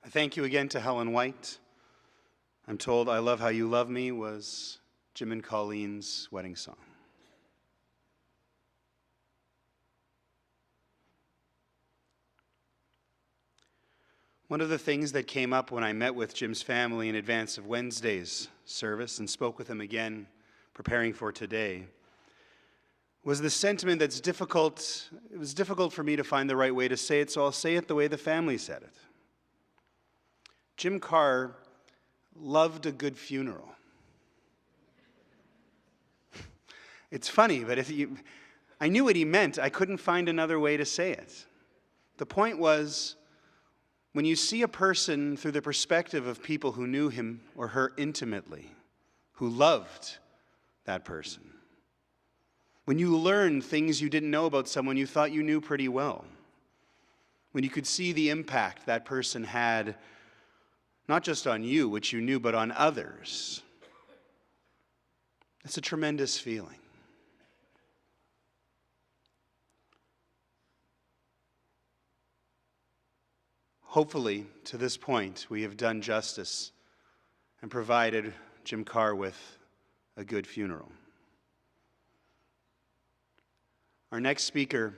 I thank you again to Helen White. I'm told I Love How You Love Me was Jim and Colleen's wedding song. One of the things that came up when I met with Jim's family in advance of Wednesday's service and spoke with him again, preparing for today, was the sentiment that's difficult. It was difficult for me to find the right way to say it, so I'll say it the way the family said it. Jim Carr loved a good funeral. It's funny, but I knew what he meant. I couldn't find another way to say it. The point was, when you see a person through the perspective of people who knew him or her intimately, who loved that person, when you learn things you didn't know about someone you thought you knew pretty well, when you could see the impact that person had not just on you, which you knew, but on others. It's a tremendous feeling. Hopefully, to this point, we have done justice and provided Jim Carr with a good funeral. Our next speaker,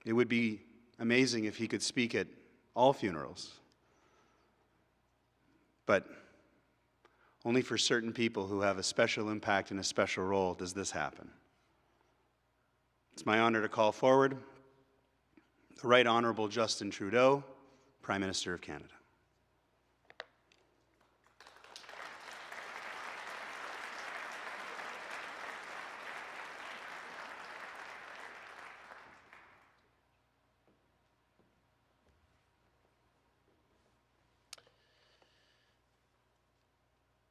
it would be amazing if he could speak at all funerals. But only for certain people who have a special impact and a special role does this happen. It's my honor to call forward the Right Honorable Justin Trudeau, Prime Minister of Canada.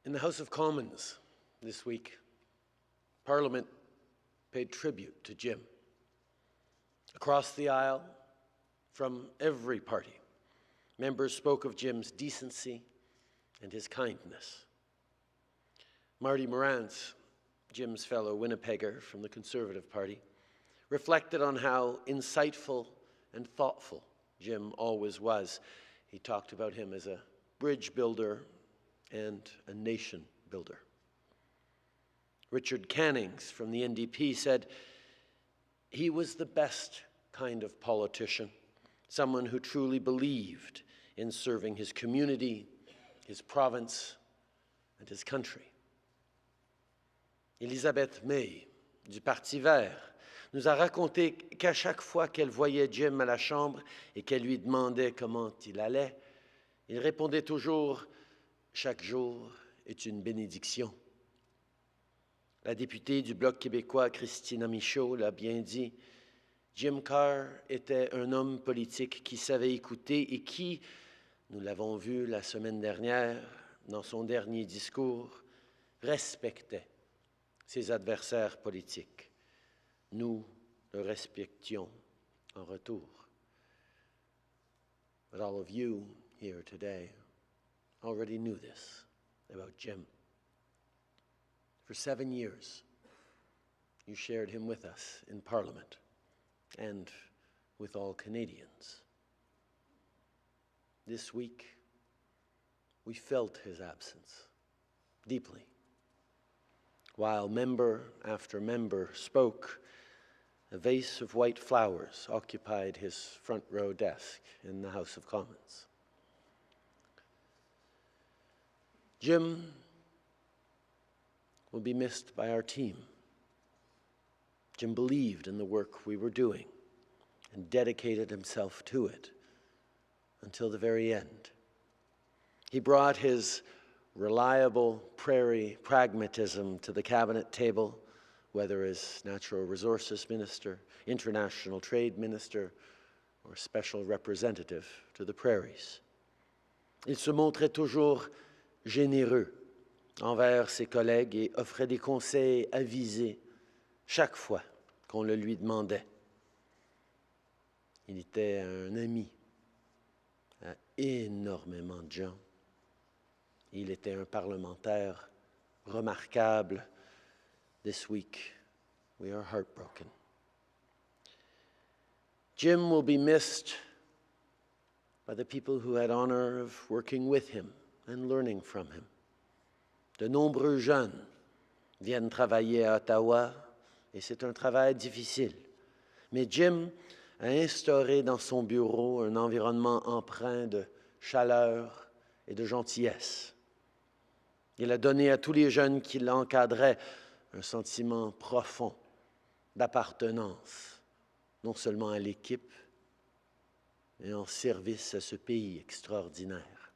In the House of Commons this week, Parliament paid tribute to Jim. Across the aisle, from every party, members spoke of Jim's decency and his kindness. Marty Morantz, Jim's fellow Winnipegger from the Conservative Party, reflected on how insightful and thoughtful Jim always was. He talked about him as a bridge builder and a nation builder. Richard Cannings from the NDP said he was the best kind of politician, someone who truly believed in serving his community, his province, and his country. Elisabeth May, du Parti Vert, nous a raconté qu'à chaque fois qu'elle voyait Jim à la Chambre et qu'elle lui demandait comment il allait, il répondait toujours « Chaque jour est une bénédiction ». La députée du Bloc québécois, Christina Michaud, l'a bien dit, Jim Carr était un homme politique qui savait écouter et qui, nous l'avons vu la semaine dernière, dans son dernier discours, respectait ses adversaires politiques. Nous le respections en retour. But all of you here today already knew this about Jim. For 7 years, you shared him with us in Parliament and with all Canadians. This week, we felt his absence deeply. While member after member spoke, a vase of white flowers occupied his front row desk in the House of Commons. Jim will be missed by our team. Jim believed in the work we were doing and dedicated himself to it until the very end. He brought his reliable prairie pragmatism to the cabinet table, whether as Natural Resources Minister, International Trade Minister, or Special Representative to the Prairies. Il se montrait toujours généreux envers ses collègues et offrait des conseils avisés chaque fois qu'on le lui demandait. Il était un ami à énormément de gens. Il était un parlementaire remarquable. This week, we are heartbroken. Jim will be missed by the people who had honor of working with him and learning from him. De nombreux jeunes viennent travailler à Ottawa et c'est un travail difficile. Mais Jim a instauré dans son bureau un environnement empreint de chaleur et de gentillesse. Il a donné à tous les jeunes qui l'encadraient un sentiment profond d'appartenance, non seulement à l'équipe, mais en service à ce pays extraordinaire.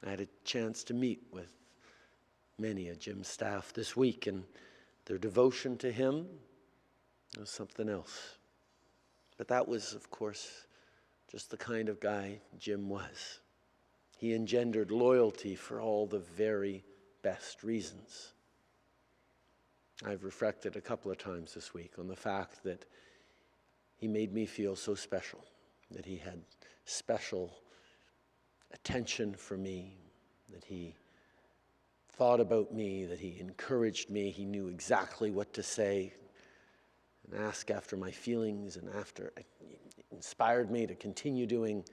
I had a chance to meet with many of Jim's staff this week, and their devotion to him was something else. But that was, of course, just the kind of guy Jim was. He engendered loyalty for all the very best reasons. I've reflected a couple of times this week on the fact that he made me feel so special, that he had special attention for me, that he thought about me, that he encouraged me. He knew exactly what to say and ask after my feelings, and inspired me to continue doing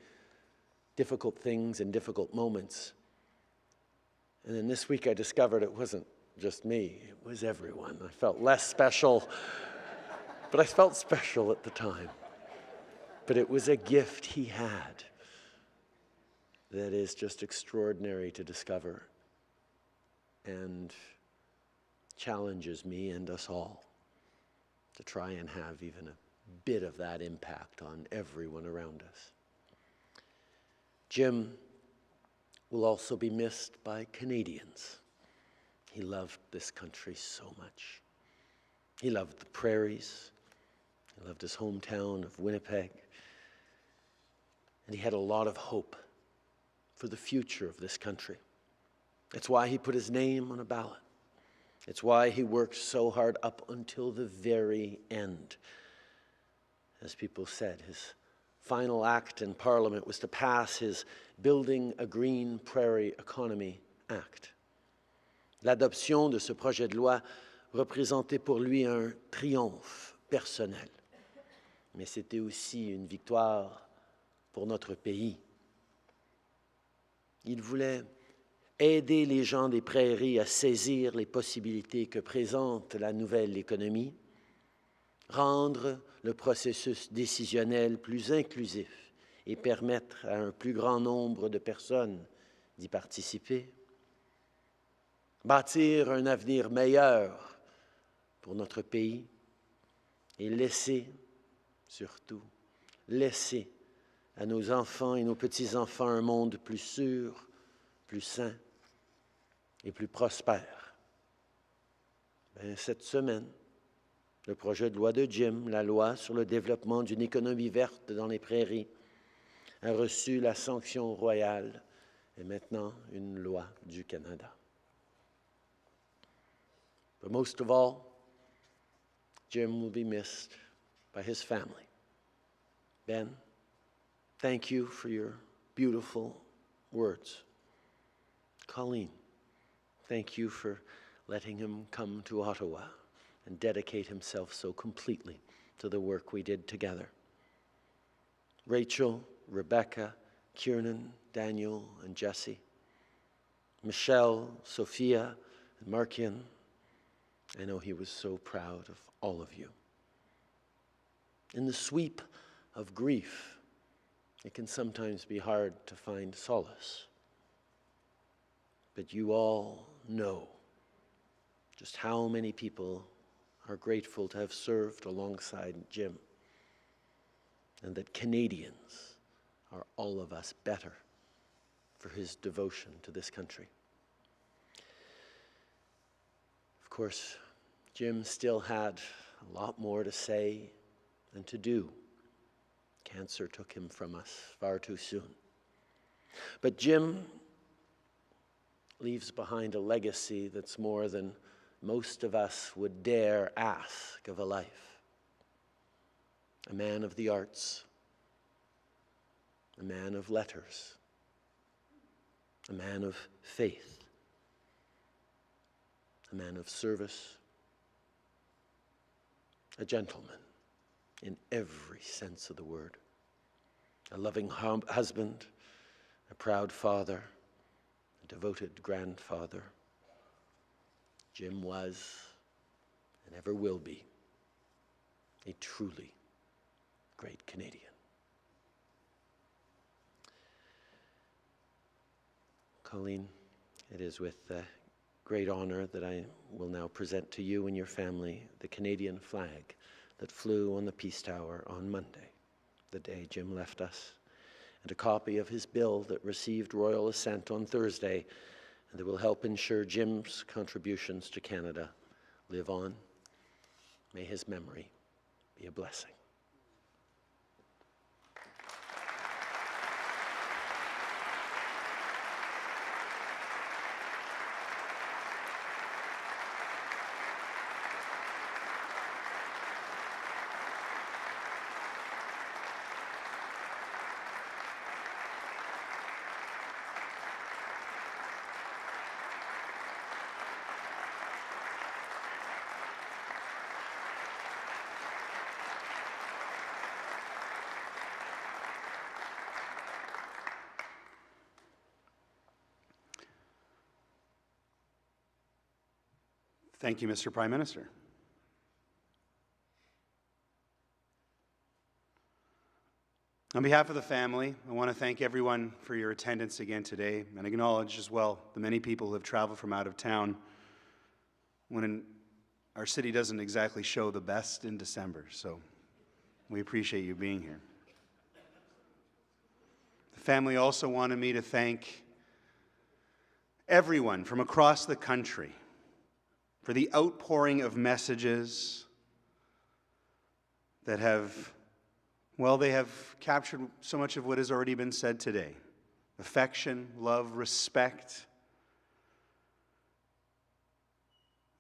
difficult things in difficult moments. And then this week I discovered it wasn't just me, it was everyone. I felt less special, but I felt special at the time. But it was a gift he had that is just extraordinary to discover and challenges me and us all to try and have even a bit of that impact on everyone around us. Jim will also be missed by Canadians. He loved this country so much. He loved the prairies. He loved his hometown of Winnipeg. And he had a lot of hope for the future of this country. It's why he put his name on a ballot. It's why he worked so hard up until the very end. As people said, his final act in Parliament was to pass his Building a Green Prairie Economy Act. L'adoption de ce projet de loi représentait pour lui un triomphe personnel, mais c'était aussi une victoire pour notre pays. Il voulait aider les gens des prairies à saisir les possibilités que présente la nouvelle économie, rendre le processus décisionnel plus inclusif et permettre à un plus grand nombre de personnes d'y participer, bâtir un avenir meilleur pour notre pays et surtout, laisser à nos enfants et nos petits-enfants un monde plus sûr, plus sain et plus prospère. Cette semaine, le projet de loi de Jim, la loi sur le développement d'une économie verte dans les prairies, a reçu la sanction royale et maintenant une loi du Canada. But most of all, Jim will be missed by his family. Ben, thank you for your beautiful words. Colleen, thank you for letting him come to Ottawa and dedicate himself so completely to the work we did together. Rachel, Rebecca, Kiernan, Daniel, and Jesse, Michelle, Sophia, and Markian, I know he was so proud of all of you. In the sweep of grief, it can sometimes be hard to find solace. But you all know just how many people are grateful to have served alongside Jim, and that Canadians are all of us better for his devotion to this country. Of course, Jim still had a lot more to say and to do. Cancer took him from us far too soon. But Jim leaves behind a legacy that's more than most of us would dare ask of a life. A man of the arts, a man of letters, a man of faith, a man of service, a gentleman in every sense of the word, a loving husband, a proud father, a devoted grandfather. Jim was, and ever will be, a truly great Canadian. Colleen, it is with great honor that I will now present to you and your family the Canadian flag that flew on the Peace Tower on Monday, the day Jim left us, and a copy of his bill that received royal assent on Thursday and that will help ensure Jim's contributions to Canada live on. May his memory be a blessing. Thank you, Mr. Prime Minister. On behalf of the family, I want to thank everyone for your attendance again today and acknowledge as well the many people who have traveled from out of town when our city doesn't exactly show the best in December, so we appreciate you being here. The family also wanted me to thank everyone from across the country for the outpouring of messages that have, well, they have captured so much of what has already been said today. Affection, love, respect.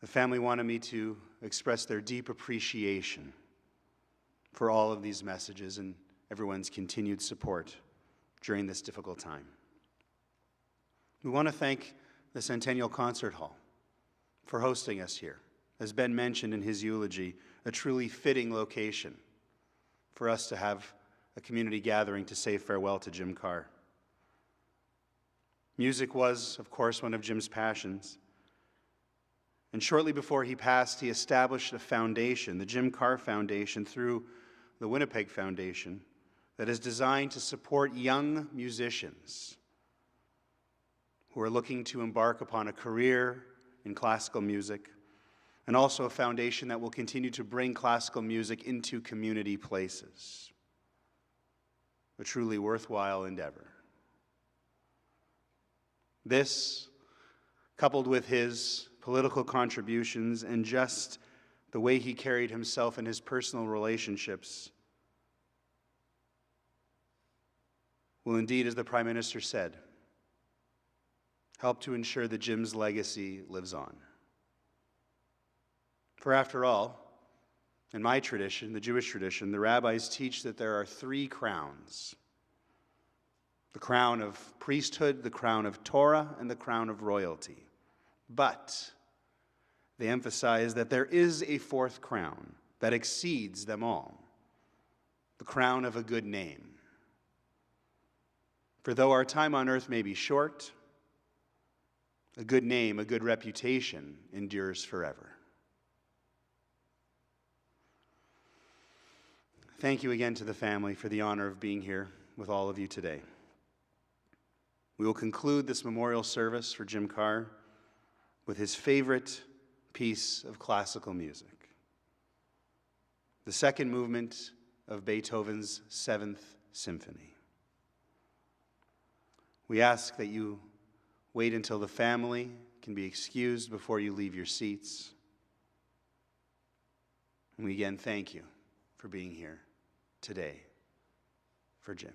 The family wanted me to express their deep appreciation for all of these messages and everyone's continued support during this difficult time. We want to thank the Centennial Concert Hall for hosting us here. As Ben mentioned in his eulogy, a truly fitting location for us to have a community gathering to say farewell to Jim Carr. Music was, of course, one of Jim's passions. And shortly before he passed, he established a foundation, the Jim Carr Foundation, through the Winnipeg Foundation, that is designed to support young musicians who are looking to embark upon a career in classical music, and also a foundation that will continue to bring classical music into community places. A truly worthwhile endeavor. This, coupled with his political contributions and just the way he carried himself in his personal relationships, will indeed, as the Prime Minister said, help to ensure that Jim's legacy lives on. For after all, in my tradition, the Jewish tradition, the rabbis teach that there are three crowns: the crown of priesthood, the crown of Torah, and the crown of royalty. But they emphasize that there is a fourth crown that exceeds them all: the crown of a good name. For though our time on earth may be short, a good name, a good reputation endures forever. Thank you again to the family for the honor of being here with all of you today. We will conclude this memorial service for Jim Carr with his favorite piece of classical music, the second movement of Beethoven's Seventh Symphony. We ask that you wait until the family can be excused before you leave your seats. And we again thank you for being here today for Jim.